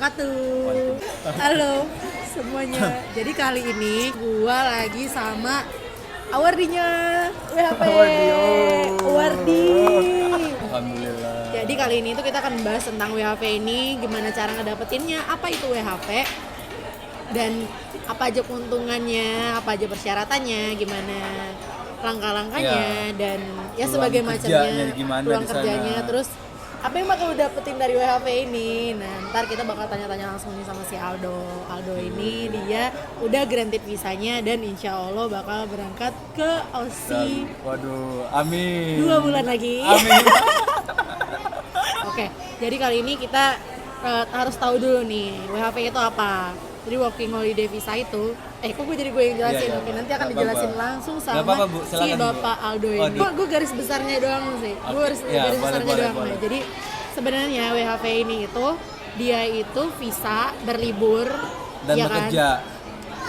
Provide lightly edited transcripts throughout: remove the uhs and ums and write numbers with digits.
wabarakatuh. Halo semuanya. Jadi kali ini gua lagi sama awardinya WHP. Awardi. Alhamdulillah. Jadi kali ini tuh kita akan bahas tentang WHP ini, gimana cara ngedapetinnya, apa itu WHP, dan apa aja keuntungannya, apa aja persyaratannya, gimana langkah-langkahnya, dan ya sebagai macamnya, peluang kerjanya, terus apa yang bakal lu dapetin dari WHP ini. Nah ntar kita bakal tanya-tanya langsung nih sama si Aldo ini dia udah granted visanya dan insya Allah bakal berangkat ke Aussie. Waduh, amin. 2 bulan lagi. Amin. Oke, jadi kali ini kita harus tahu dulu nih WHP itu apa. Jadi working holiday visa itu, kok gue yang jelasin. Iya. Oke, nanti akan dijelasin langsung sama Bu. si Silakan, Bapak Aldo ini. Gue garis besarnya doang sih. Gue garis besarnya doang. Boleh. Nah, jadi sebenarnya WHP ini itu dia itu visa berlibur Dan ya bekerja.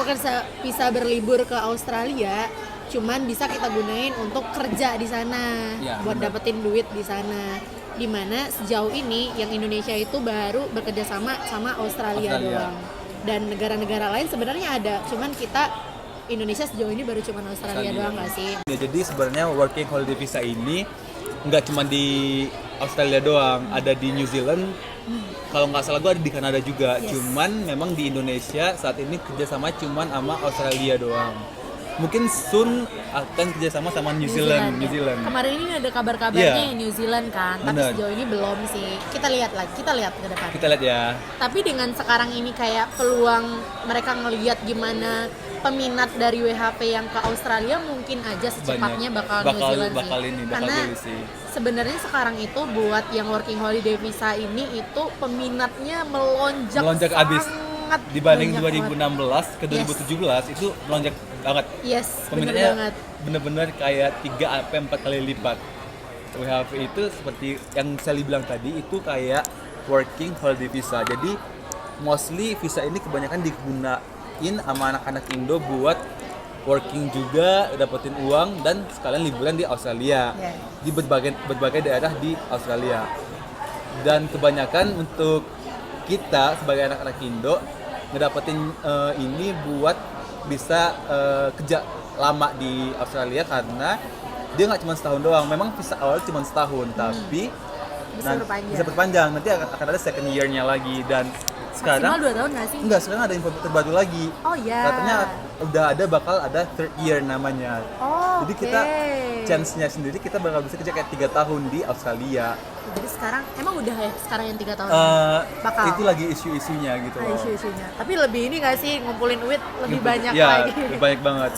Kan? Visa berlibur ke Australia, cuman bisa kita gunain untuk kerja di sana, Ya, buat benar. dapetin duit di sana. Dimana sejauh ini yang Indonesia itu baru bekerja sama Australia doang. Dan negara-negara lain sebenarnya ada, cuman kita Indonesia sejauh ini baru cuman Australia doang nggak sih? Ya, jadi sebenarnya working holiday visa ini nggak cuma di Australia doang, ada di New Zealand. Kalau nggak salah gue ada di Kanada juga. Yes. Cuman memang di Indonesia saat ini kerjasama cuman sama Australia doang. Mungkin soon akan kerjasama sama New Zealand. Kemarin ini ada kabar-kabarnya Iya. New Zealand kan, tapi Bener. sejauh ini belum sih. Kita lihat ke depan. Kita lihat ya. Tapi dengan sekarang ini kayak peluang mereka ngelihat gimana peminat dari WHP yang ke Australia, mungkin aja secepatnya bakal New Zealand sih. Karena beli sih. sebenarnya sekarang itu buat yang working holiday visa ini itu peminatnya melonjak abis. sangat Dibanding banyak 2016 ke 2017 itu melonjak banget. Yes, bener Peminatnya banget. bener-bener kayak 3-4 kali lipat. WHP itu seperti yang Sally bilang tadi, itu kayak working holiday visa. Jadi mostly visa ini kebanyakan digunain sama anak-anak Indo buat working juga, dapetin uang dan sekalian liburan di Australia. Yeah. Di berbagai daerah di Australia. Dan kebanyakan untuk kita sebagai anak-anak Indo ngedapetin ini buat bisa kerja lama di Australia, karena dia nggak cuma setahun doang. Memang visa awal cuma setahun, tapi bisa berpanjang. Nanti akan ada second year-nya lagi. Dan sekarang Maksimal 2 tahun nggak sih? enggak, sekarang ada info terbaru lagi. Oh iya. Katanya bakal ada third year namanya. Oh, Jadi kita chance-nya sendiri kita bakal bisa kerja kayak 3 tahun di Australia. Jadi sekarang emang udah ya sekarang yang 3 tahun bakal. Itu lagi isu-isunya gitu loh. Isu-isunya. Tapi lebih ini nggak sih ngumpulin duit lebih banyak ya, lagi. lebih banyak banget.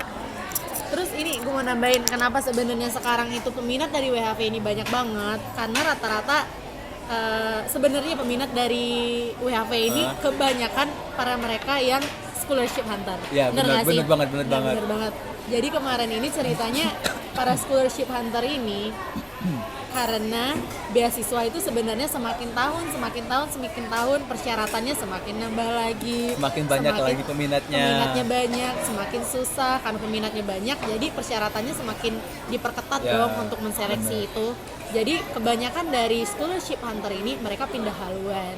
Terus ini gue mau nambahin kenapa sebenarnya sekarang itu peminat dari WHP ini banyak banget, karena rata-rata sebenarnya peminat dari WHP ini kebanyakan para mereka yang scholarship hunter. Ya, bener banget. Bener banget. Jadi kemarin ini ceritanya para scholarship hunter ini karena beasiswa itu sebenarnya semakin tahun persyaratannya semakin nambah lagi, Semakin banyak lagi peminatnya banyak, semakin susah karena peminatnya banyak, jadi persyaratannya semakin diperketat dong untuk menseleksi itu. Jadi kebanyakan dari scholarship hunter ini mereka pindah haluan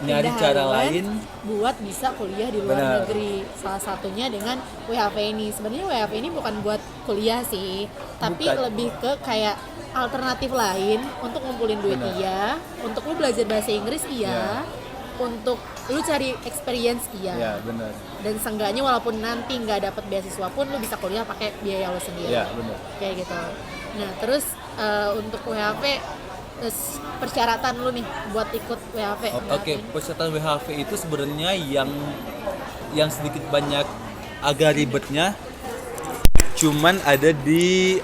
nyari cara lain buat bisa kuliah di luar negeri. Salah satunya dengan WHP ini. Sebenarnya WHP ini bukan buat kuliah sih, tapi lebih ke kayak alternatif lain untuk ngumpulin duit. Iya, untuk lu belajar bahasa Inggris untuk lu cari experience ya, benar. dan seenggaknya walaupun nanti nggak dapet beasiswa pun lu bisa kuliah pakai biaya lu sendiri. Ya, benar. Kayak gitu. Nah terus untuk WHP persyaratan lu nih buat ikut WHP. Oke, persyaratan WHP itu sebenarnya yang sedikit banyak agak ribetnya cuman ada di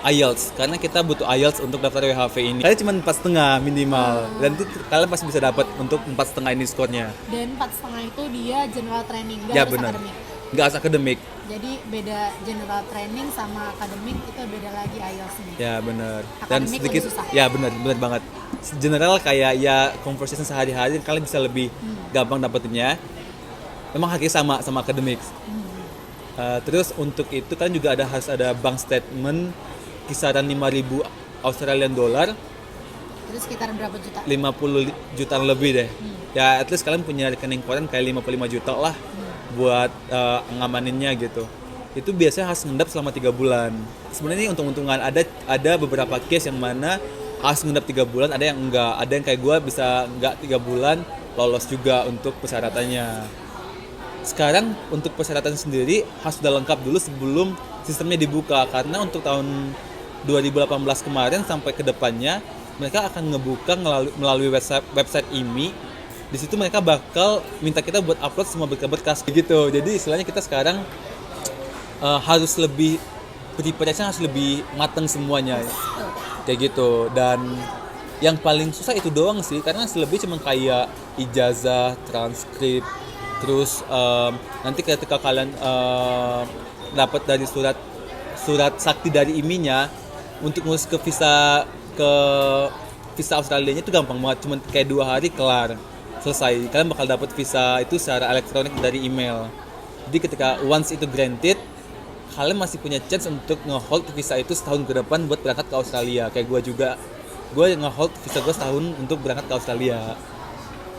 IELTS, karena kita butuh IELTS untuk daftar WHP ini. Kalian cuma 4,5 minimal, dan itu kalian pasti bisa dapat untuk 4,5 ini skornya. Dan 4,5 itu dia general training, nggak harus akademik. Nggak harus akademik. Jadi beda general training sama akademik itu beda lagi IELTS-nya. Ya benar. Dan Akademik sedikit, lebih susah. ya benar banget. General kayak ya conversation sehari-hari kalian bisa lebih gampang dapetinnya. Memang hakikatnya sama akademik. Terus untuk itu kan juga harus ada bank statement kisaran 5.000 Australian dollar Itu sekitar berapa juta? 50 jutaan lebih deh. Ya at least kalian punya rekening koran kayak 55 juta lah buat ngamaninnya gitu. Itu biasanya harus ngendap selama 3 bulan. Sebenarnya ini untung-untungan, ada beberapa case yang mana harus ngendap 3 bulan, ada yang enggak. Ada yang kayak gue bisa enggak 3 bulan lolos juga untuk persyaratannya. Sekarang untuk persyaratan sendiri harus sudah lengkap dulu sebelum sistemnya dibuka, karena untuk tahun 2018 kemarin sampai ke depannya mereka akan ngebuka melalui website IMI. Di situ mereka bakal minta kita buat upload semua berkas-berkas gitu. Jadi istilahnya kita sekarang harus lebih preparation, harus lebih matang semuanya kayak gitu. Dan yang paling susah itu doang sih, karena selebih cuma kayak ijazah, transkrip, terus nanti ketika kalian dapat dari surat sakti dari IMI-nya untuk ngurus ke visa Australia-nya itu gampang banget, cuma kayak 2 hari kelar selesai. Kalian bakal dapat visa itu secara elektronik dari email. Jadi ketika once itu granted, kalian masih punya chance untuk nge-hold visa itu setahun ke depan buat berangkat ke Australia. Kayak gue juga, gue nge-hold visa gue setahun untuk berangkat ke Australia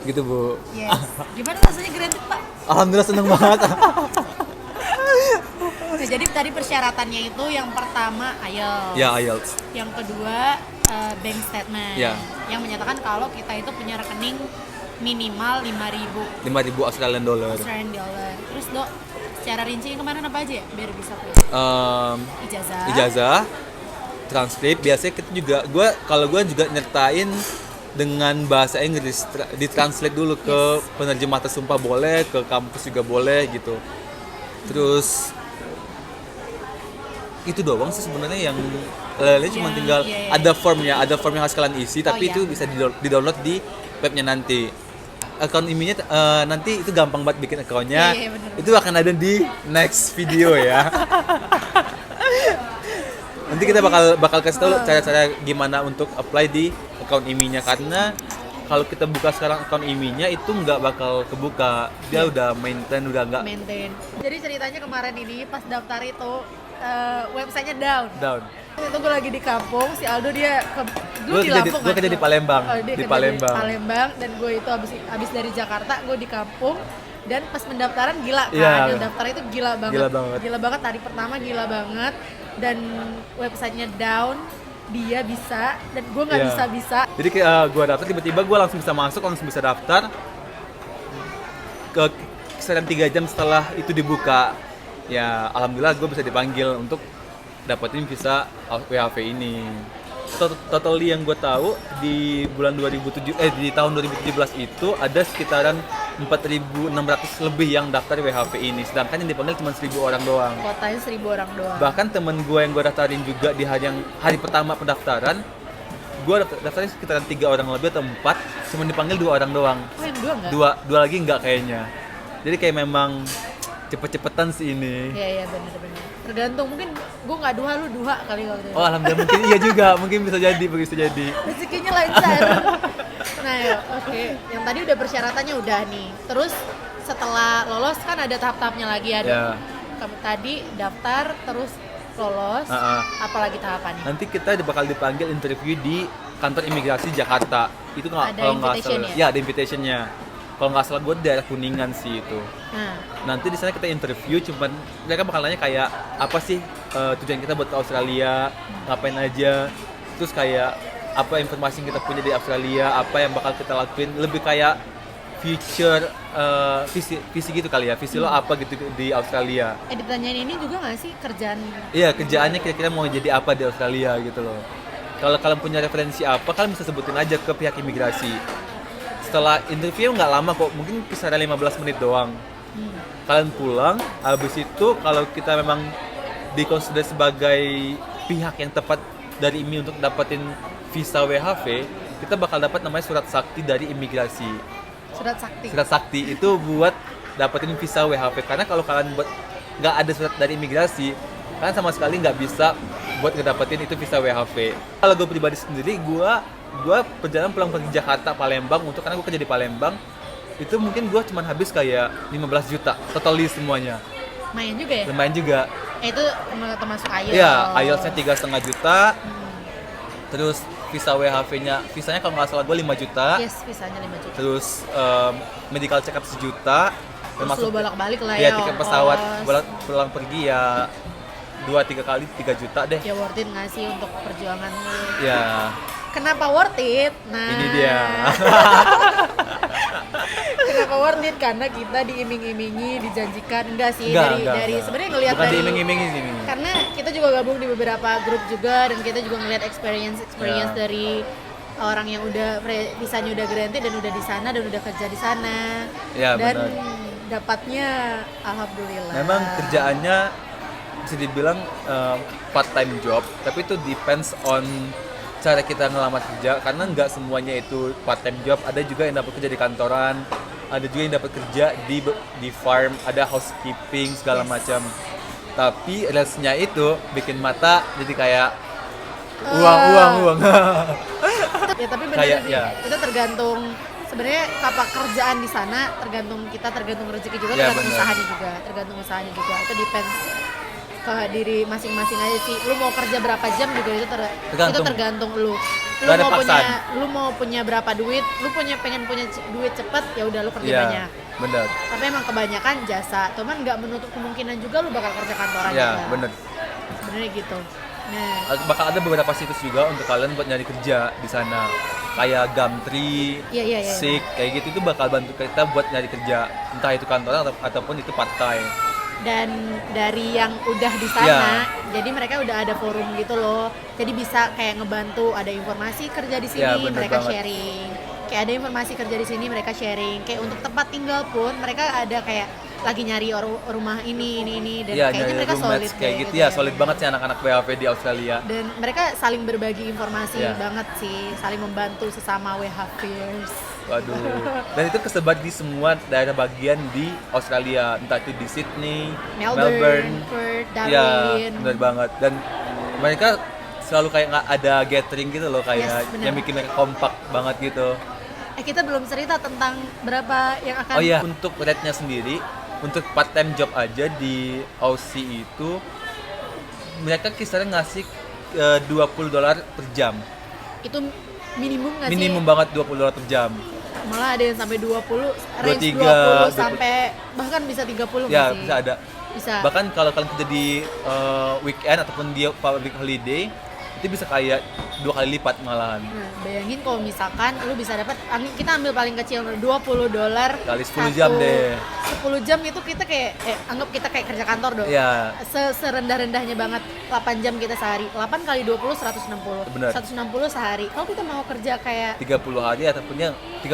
gitu Bu. Yes. Gimana rasanya granted Pak? Alhamdulillah seneng banget. Nah, jadi tadi persyaratannya itu yang pertama IELTS. Ya IELTS. Yang kedua bank statement. Ya. Yang menyatakan kalau kita itu punya rekening minimal 5.000 Australian dollar. Terus Dok, secara rinci kemana apa aja ya biar bisa Ijazah, transkrip. Biasanya kita juga, kalau gue juga nyertain dengan bahasa Inggris, ditranslate dulu ke penerjemah tersumpah boleh, ke kampus juga boleh gitu. Terus itu doang sih sebenarnya yang lainnya cuma tinggal ada form yang harus kalian isi, tapi itu bisa di-download di webnya nanti. Akun IMI-nya nanti itu gampang banget bikin akunnya. Itu akan ada di next video ya. Nanti kita bakal kasih tahu cara-cara gimana untuk apply di akun IMI-nya, karena kalau kita buka sekarang akun IMI-nya itu nggak bakal kebuka. Dia udah maintain. Jadi ceritanya kemarin ini pas daftar itu website-nya down. Itu gue lagi di kampung, si Aldo dia gue kerja di Palembang. Di Palembang, dan gue itu abis dari Jakarta, gue di kampung. Dan pas pendaftaran gila kan, yang daftar itu gila banget. Hari pertama gila banget, dan websitenya down, dia bisa dan gue nggak bisa. Jadi gue daftar, tiba-tiba gue langsung bisa masuk, langsung bisa daftar. Kisaran 3 jam setelah itu dibuka, ya alhamdulillah gue bisa dipanggil untuk dapetin visa WHV ini. Totally yang gue tahu di tahun 2017 itu ada sekitaran 4.600 lebih yang daftar WHV ini, sedangkan yang dipanggil cuma 1.000 orang doang. Kotanya 1.000 orang doang. Bahkan temen gue yang gue daftarin juga di hari pertama pendaftaran, gue daftarin sekitaran 3 orang lebih atau 4, cuma dipanggil 2 orang doang. Oh yang 2 enggak? 2 lagi enggak kayaknya. Jadi kayak memang cepet-cepetan sih ini. Iya benar-benar. Tergantung, mungkin gue nggak 2, lu 2 kali waktu itu. Oh alhamdulillah, mungkin iya juga, mungkin bisa jadi. Rezekinya lancar. Nah oke. Yang tadi udah persyaratannya udah nih. Terus setelah lolos kan ada tahap-tahapnya lagi ya. Kamu tadi daftar terus lolos, apalagi tahapannya? Nanti kita bakal dipanggil interview di kantor imigrasi Jakarta. Itu kalau nggak salah. Ya ada invitationnya. Kalau nggak salah gue daerah Kuningan sih itu. Nanti di sana kita interview, cuman mereka bakal nanya kayak apa sih tujuan kita buat ke Australia, ngapain aja, terus kayak apa informasi yang kita punya di Australia, apa yang bakal kita lakuin, lebih kayak future visi gitu kali ya, visi lo apa gitu di Australia. Ditanyain ini juga nggak sih kerjaan? Iya, kerjaannya kira-kira mau jadi apa di Australia gitu loh. Kalau kalian punya referensi apa, kalian bisa sebutin aja ke pihak imigrasi. Setelah interview nggak lama kok, mungkin kisaran 15 menit doang. Kalian pulang, habis itu kalau kita memang dikonsider sebagai pihak yang tepat dari IMI untuk dapetin visa WHV, kita bakal dapat namanya surat sakti dari imigrasi. Surat sakti itu buat dapetin visa WHV, karena kalau kalian nggak ada surat dari imigrasi, kalian sama sekali nggak bisa buat ngedapetin itu visa WHV. Kalau gue pribadi sendiri, gue perjalanan pulang pergi Jakarta Palembang karena gue kerja di Palembang, itu mungkin gue cuma habis kayak 15 juta totally semuanya. Lumayan juga. Itu termasuk IELTS. Iya, IELTS-nya 3,5 juta. Terus visa WHV-nya, visanya kalau nggak salah gue 5 juta. Yes, visanya 5 juta. Terus medical check up 1 juta. Terus lu bolak-balik lah ya ya. tiket pesawat pulang pergi ya 2-3 kali 3 juta deh. Ya worth it nggak sih untuk perjuangan lu? Ya. Kenapa worth it? Nah, Ini dia. Kenapa worth it? Karena kita diiming-imingi, dijanjikan. Enggak sih, Enggak. sebenarnya ngelihat Bukan dari diiming-imingi sih ini. karena kita juga gabung di beberapa grup juga dan kita juga ngelihat experience Ya. dari orang yang udah visanya udah granted dan udah di sana dan udah kerja di sana. Ya, dan benar. dapatnya alhamdulillah. Memang kerjaannya bisa dibilang part time job, tapi itu depends on cara kita ngelamar kerja karena nggak semuanya itu part time job. Ada juga yang dapat kerja di kantoran, ada juga yang dapat kerja di farm, ada housekeeping segala Yes. macam. Tapi rasnya itu bikin mata jadi kayak uang. Ya tapi benar Kayak, sih, ya. itu tergantung sebenarnya apa kerjaan di sana, tergantung rezeki juga, Ya, tergantung benar. usahanya juga, itu depends ke diri masing-masing aja sih. Lu mau kerja berapa jam juga itu tergantung lu Gak ada mau paksaan. lu mau punya berapa duit, lu pengen punya duit cepet, ya udah lu kerja Iya, banyak. benar. Tapi emang kebanyakan jasa, cuman nggak menutup kemungkinan juga lu bakal kerja kantoran Ya, juga. benar. Sebenarnya gitu. Nah, Bakal ada beberapa situs juga untuk kalian buat nyari kerja di sana. Kayak Gumtree, Iya. Seek, kayak gitu itu bakal bantu kita buat nyari kerja. Entah itu kantoran ataupun itu part time. dan dari yang udah di sana, jadi mereka udah ada forum gitu loh, jadi bisa kayak ngebantu, ada informasi kerja di sini, Ya, bener mereka banget. sharing, kayak ada informasi kerja di sini, mereka sharing, kayak untuk tempat tinggal pun mereka ada kayak lagi nyari rumah ini dan Iya, kayaknya nyari mereka roommates solid kayak deh, gitu ya, solid banget sih anak-anak WHV di Australia. dan mereka saling berbagi informasi Iya. banget sih, saling membantu sesama WHVers. Waduh. Dan itu kesebar di semua daerah bagian di Australia, entah itu di Sydney, Melbourne, Perth, Ya, Darwin. benar banget. Dan mereka selalu kayak nggak ada gathering gitu loh, kayak Yes, benar. yang bikin mereka kompak banget gitu. Kita belum cerita tentang berapa yang akan. Oh iya, untuk rate-nya sendiri, untuk part time job aja di Aussie itu mereka kisaran ngasih $20 per jam. Itu minimum nggak sih? Minimum banget $20 per jam. Malah ada yang sampai 20, range 23, 20 sampai bahkan bisa 30 Ya, nggak sih? bisa ada. Bisa. Bahkan kalau kalian kerja di weekend ataupun di public holiday, itu bisa kayak 2 kali lipat malahan. Nah, bayangin kalau misalkan lu bisa dapat, kita ambil paling kecil $20 Kali 10 jam deh. 10 jam itu kita kayak anggap kita kayak kerja kantor dong. Ya, Serendah-rendahnya banget 8 jam kita sehari. 8 kali 20 160. Benar. 160 sehari. Kalau kita mau kerja kayak 30 hari ataupun yang 30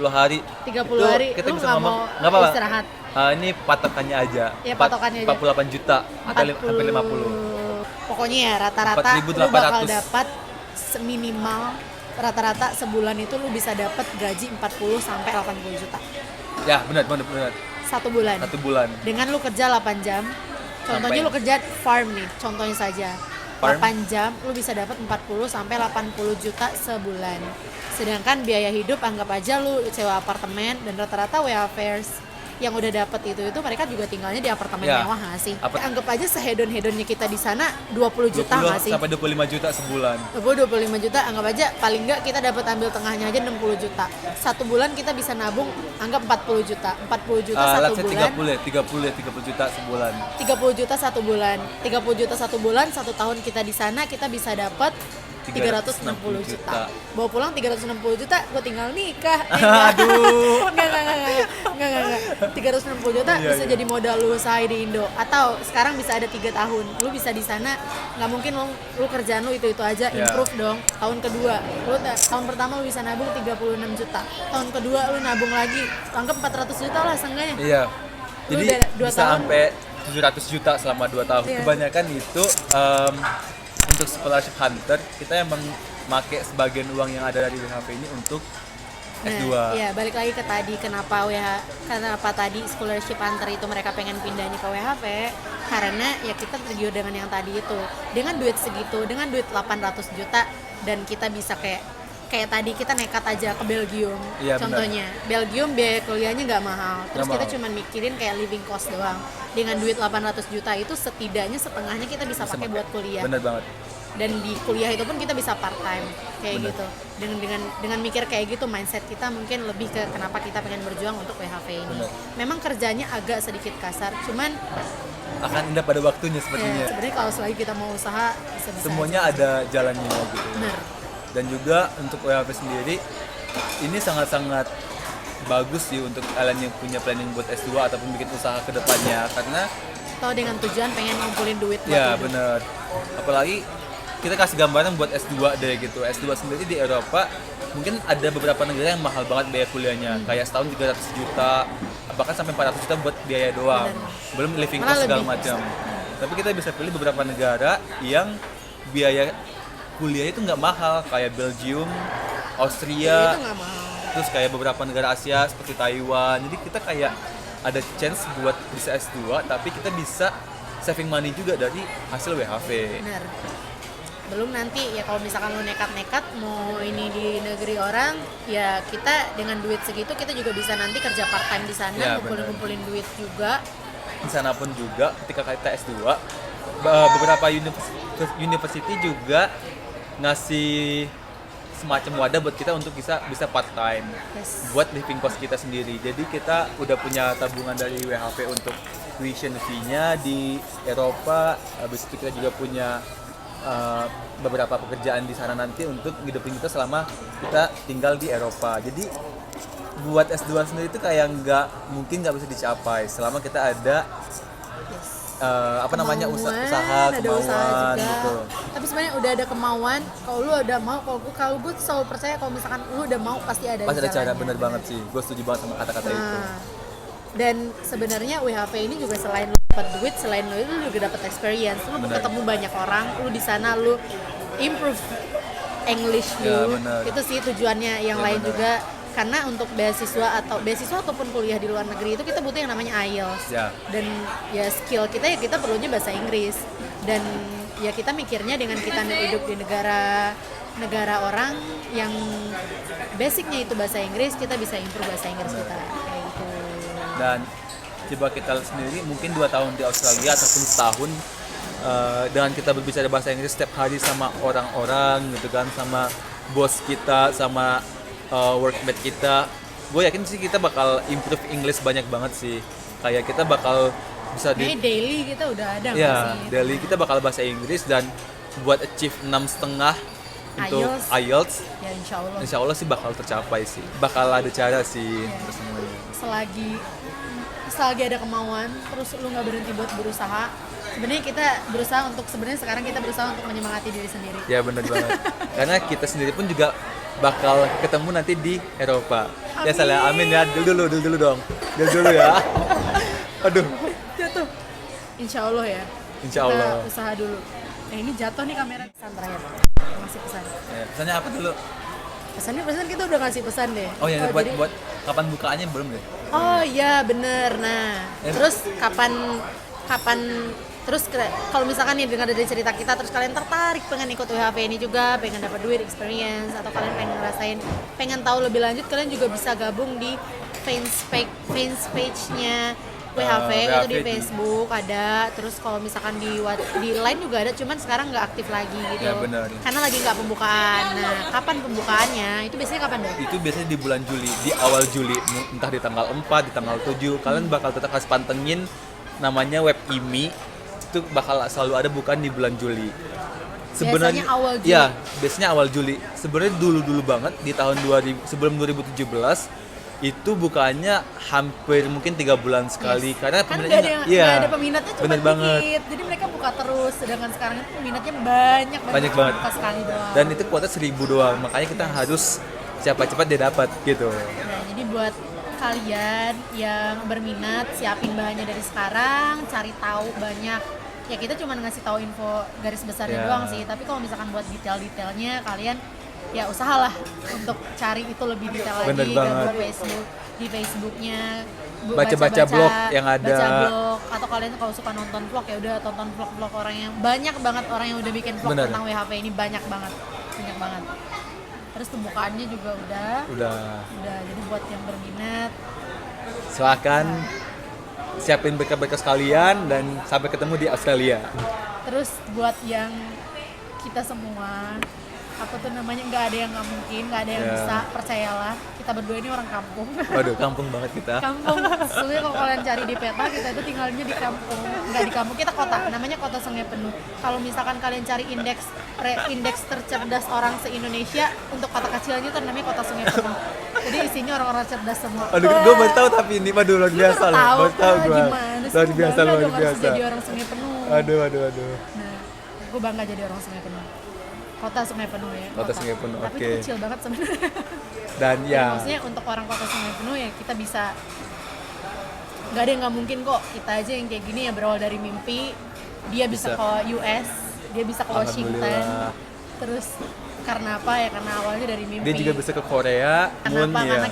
hari. 30 Itu hari, kita lu bisa nggak ngomong, mau nggak apa-apa. istirahat. Ini patokannya aja. Ya, patokannya aja. 48 juta atau sampai 50. Pokoknya ya rata-rata lu 4.800. bakal dapat minimal rata-rata sebulan itu lu bisa dapat gaji 40 sampai 80 juta Ya, benar. satu bulan. 1 bulan. Dengan lu kerja 8 jam. Contohnya Sampai- lu kerja farm nih, contohnya saja. Farm? 8 jam lu bisa dapat 40 sampai 80 juta sebulan. Sedangkan biaya hidup anggap aja lu sewa apartemen dan rata-rata WHVers yang udah dapat itu mereka juga tinggalnya di apartemen Ya. mewah nggak sih? Anggap aja sehedon-hedonnya kita di sana 20 juta 20 nggak sih? sampai 25 juta sebulan. 25 juta, anggap aja paling nggak kita dapat ambil tengahnya aja 60 juta. Satu bulan kita bisa nabung, anggap 40 juta. 40 juta satu Let's say bulan. 30 juta sebulan. 30 juta satu bulan. 30 juta satu bulan, 1 tahun kita di sana kita bisa dapat 360 juta. Bawa pulang 360 juta, gue tinggal nikah. Aduh. Enggak. 360 juta Iya, bisa iya. jadi modal lu usaha di Indo. Atau sekarang bisa ada 3 tahun. Lu bisa di sana, nggak mungkin lu kerjaan lu itu aja, Iya. improve dong. Tahun kedua, tahun pertama lu bisa nabung 36 juta. Tahun kedua lu nabung lagi, anggap 400 juta lah seenggaknya. Iya. Lu Jadi udah 2 bisa tahun. sampai 700 juta selama 2 tahun. Iya. Kebanyakan itu untuk scholarship hunter kita emang make sebagian uang yang ada dari WHV ini untuk S2. Iya, balik lagi ke tadi kenapa tadi scholarship hunter itu mereka pengen pindahnya ke WHV karena ya kita tergiur dengan yang tadi itu. Dengan duit segitu, dengan duit 800 juta dan kita bisa kayak tadi kita nekat aja ke Belgium. Iya, Contohnya, Belgium biaya kuliahnya nggak mahal. Terus Nggak kita mahal. cuma mikirin kayak living cost doang. Dengan duit 800 juta itu setidaknya setengahnya kita bisa pakai buat kuliah. Bener banget. dan di kuliah itu pun kita bisa part time kayak Bener. gitu. Dengan mikir kayak gitu, mindset kita mungkin lebih ke kenapa kita pengen berjuang untuk WHV ini. Bener. Memang kerjanya agak sedikit kasar, cuman Akan indah pada waktunya sepertinya. ya, sebenarnya kalau selagi kita mau usaha bisa-bisa Semuanya aja. ada jalannya gitu. Bener. Dan juga untuk WHP sendiri ini sangat-sangat bagus sih untuk kalian yang punya planning buat S2 ataupun bikin usaha ke depannya, karena Atau dengan tujuan pengen ngumpulin duit buat ya hidup. bener, apalagi kita kasih gambaran buat S2 deh gitu. S2 sendiri di Eropa mungkin ada beberapa negara yang mahal banget biaya kuliahnya, kayak setahun 300 juta, bahkan sampai 400 juta buat biaya doang, Bener. belum living Malah cost segala lebih. macam. Tapi kita bisa pilih beberapa negara yang biaya kuliah itu nggak mahal, kayak Belgium, Austria, Itu nggak mahal. terus kayak beberapa negara Asia seperti Taiwan. Jadi kita kayak ada chance buat bisa S2, tapi kita bisa saving money juga dari hasil WHV. Bener. Belum nanti ya kalau misalkan lu nekat-nekat mau ini di negeri orang, ya kita dengan duit segitu kita juga bisa nanti kerja part time di sana, Ya, ngumpulin duit juga. Di sana pun juga ketika kita S2, beberapa university juga ngasih semacam wadah buat kita untuk bisa part time Yes. buat living cost kita sendiri. Jadi kita udah punya tabungan dari WHP untuk tuition fee-nya di Eropa. Habis itu kita juga punya beberapa pekerjaan di sana nanti untuk hidupin kita selama kita tinggal di Eropa. Jadi buat S2 sendiri itu kayak nggak bisa dicapai selama kita ada usaha ada usaha kemauan juga. gitu. Tapi sebenarnya udah ada kemauan. Kalau lu udah mau, kalau gue tuh selalu percaya kalau misalkan lu udah mau pasti ada. Pasti ada cara, jalannya. bener banget sih. Gue setuju banget sama kata-kata itu. Nah, dan sebenarnya WHP ini juga selain lu dapat duit, selain lu itu lu juga dapat experience. Lu Benar. ketemu banyak orang, lu di sana lu improve English Ya, lu. benar. Itu sih tujuannya. Yang Ya, lain benar. juga karena untuk beasiswa ataupun kuliah di luar negeri itu kita butuh yang namanya IELTS. Ya. Dan ya skill kita ya kita perlunya bahasa Inggris. Dan ya kita mikirnya dengan kita hidup di negara orang yang basicnya itu bahasa Inggris, kita bisa improve bahasa Inggris kita kayak gitu. Dan coba kita lihat sendiri, mungkin 2 tahun di Australia ataupun setahun dengan kita berbicara bahasa Inggris setiap hari sama orang-orang gitu kan, sama bos kita, sama workmate kita, gue yakin sih kita bakal improve English banyak banget sih. Kayak kita bakal bisa Kayaknya daily kita udah ada nggak ya sih? daily kita bakal bahasa Inggris, dan buat achieve 6,5 untuk IELTS, Ya insya Allah sih bakal tercapai sih, bakal ada cara sih untuk semuanya. selagi ada kemauan, terus lu nggak berhenti buat berusaha. Sebenarnya kita sekarang kita berusaha untuk menyemangati diri sendiri. Ya benar banget. Karena kita sendiri pun juga bakal ketemu nanti di Eropa. Ya salah, amin ya. Dulu dong. Dulu ya. Aduh. Jatuh. Insya Allah ya. Insya Allah. Kita usaha dulu. Nah ini jatuh nih kamera. Pesan terakhir. Ngasih pesan. Ya, pesannya apa dulu? Pesan kita udah ngasih pesan deh. Oh ya, jadi- buat kapan bukaannya belum deh? Oh iya bener. Nah terus kapan kalau misalkan nih dengar dari cerita kita terus kalian tertarik pengen ikut WHV ini juga, pengen dapat duit experience, atau kalian pengen tahu lebih lanjut, kalian juga bisa gabung di fans page-nya WHV, itu di WHV. Facebook ada, terus kalau misalkan di Line juga ada, cuman sekarang nggak aktif lagi gitu. Ya, benar. Karena lagi nggak pembukaan. Nah kapan pembukaannya? Itu biasanya kapan dong? Itu biasanya di bulan Juli, di awal Juli, entah di tanggal 4, di tanggal 7. Kalian bakal tetap harus pantengin namanya web IMI. Itu bakal selalu ada bukaan di bulan Juli. Biasanya awal Juli. Ya, biasanya awal Juli. Sebenarnya dulu banget di tahun 2000, sebelum 2017 itu bukannya hampir mungkin 3 bulan sekali, karena Kan peminatnya nggak ada peminatnya cuma bener banget. dikit, jadi mereka buka terus. Sedangkan sekarang itu peminatnya banyak Banyak cuma banget. buka sekali doang. Dan itu kuota 1000 doang, makanya kita harus cepat-cepat dia dapat gitu. Nah, jadi buat kalian yang berminat, siapin bahannya dari sekarang, cari tahu banyak. Ya kita cuma ngasih tahu info garis besarnya Ya. doang sih, tapi kalau misalkan buat detail-detailnya kalian ya usahalah untuk cari itu lebih detail Bener lagi, banget. dan di Facebooknya Baca-baca blog yang ada. baca blog, atau kalian kalau suka nonton vlog ya udah tonton vlog orang yang banyak banget, orang yang udah bikin vlog Bener. tentang WHV ini banyak banget. Terus pembukaannya juga Udah, jadi buat yang berminat silakan siapin berkas-berkas kalian dan sampai ketemu di Australia. terus buat yang kita semua, apa tuh namanya, nggak ada yang nggak mungkin, nggak ada yang Ya. bisa, percayalah. Kita berdua ini orang kampung. Waduh, kampung banget kita. Kampung, sebenarnya kalau kalian cari di peta, kita itu tinggalnya di kampung. Nggak di kampung, kita kota, namanya kota Sungai Penuh. Kalau misalkan kalian cari indeks tercerdas orang se-Indonesia, untuk kota kecilnya itu namanya kota Sungai Penuh. Jadi isinya orang-orang cerdas semua. Aduh, gue baru tahu tapi ini waduh luar biasa loh. Baru tahu gue. Gimana sih? Luar biasa, Bangga luar dong harus biasa. jadi orang Sungai Penuh. Aduh. Nah, gue bangga jadi orang Sungai Penuh. Kota Sungai Penuh ya. Kota Sungai Penuh, Tapi oke. itu kecil banget sebenarnya. Dan Ya. ya, Maksudnya untuk orang Kota Sungai Penuh ya kita bisa, nggak ada yang nggak mungkin kok. Kita aja yang kayak gini ya berawal dari mimpi. Dia bisa Bisa. ke US, dia bisa ke Washington. Alhamdulillah. Terus karena apa ya? Karena awalnya dari mimpi. dia juga bisa ke Korea. Kenapa? ya.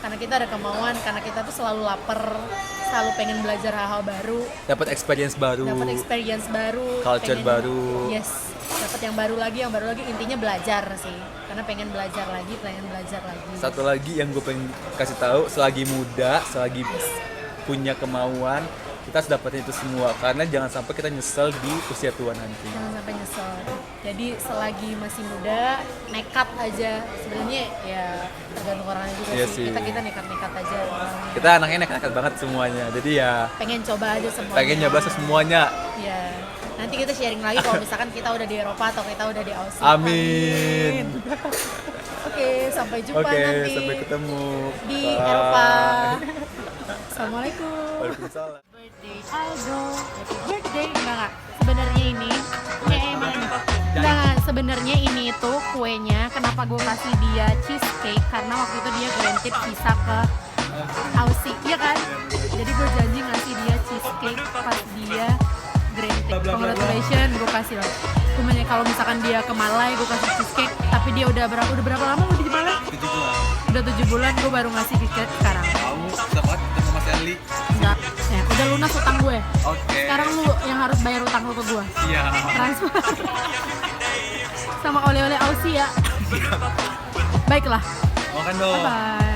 Karena kita ada kemauan, karena kita tuh selalu lapar, selalu pengen belajar hal-hal baru, Dapat experience baru. dapat experience baru, Culture baru. Yes, dapat yang baru lagi, intinya belajar sih. Karena pengen belajar lagi. Satu lagi yang gue pengen kasih tahu, selagi muda, selagi punya kemauan, kita harus dapetin itu semua. Karena jangan sampai kita nyesel di usia tua nanti. Jangan sampai nyesel. Jadi selagi masih muda, nekat aja. Sebenarnya ya tergantung orangnya juga Iya sih. sih. Kita nekat-nekat aja. Kita anaknya nekat banget semuanya. Jadi ya Pengen coba aja semuanya. pengen nyoba semuanya. Ya. Nanti kita sharing lagi kalau misalkan kita udah di Eropa atau kita udah di Aussie. Amin. Oke, sampai jumpa Oke, nanti sampai ketemu. di Bye. Eropa. Assalamualaikum. Waalaikumsalam. Birthday Aldo, happy birthday. Enggak. Sebenarnya ini emang enggak, sebenarnya ini tuh kuenya kenapa gue kasih dia cheesecake karena waktu itu dia granted visa ke Aussie, iya kan? Jadi gue janji ngasih dia cheesecake pas dia granted. Congratulations, gue kasih lah. Cuman kalau misalkan dia ke Malai, gue kasih cheesecake. Tapi dia udah berapa lama lu di Malai? 7 bulan. Udah 7 bulan, gue baru ngasih cheesecake sekarang. Kamu dapat ketemu Mas Eli? Enggak, ya udah lunas utang gue. Oke. Sekarang lu yang harus bayar utang lu ke gue. Iya. Transfer. Sama oleh-oleh Aussie ya. Baiklah, Makan dong. bye.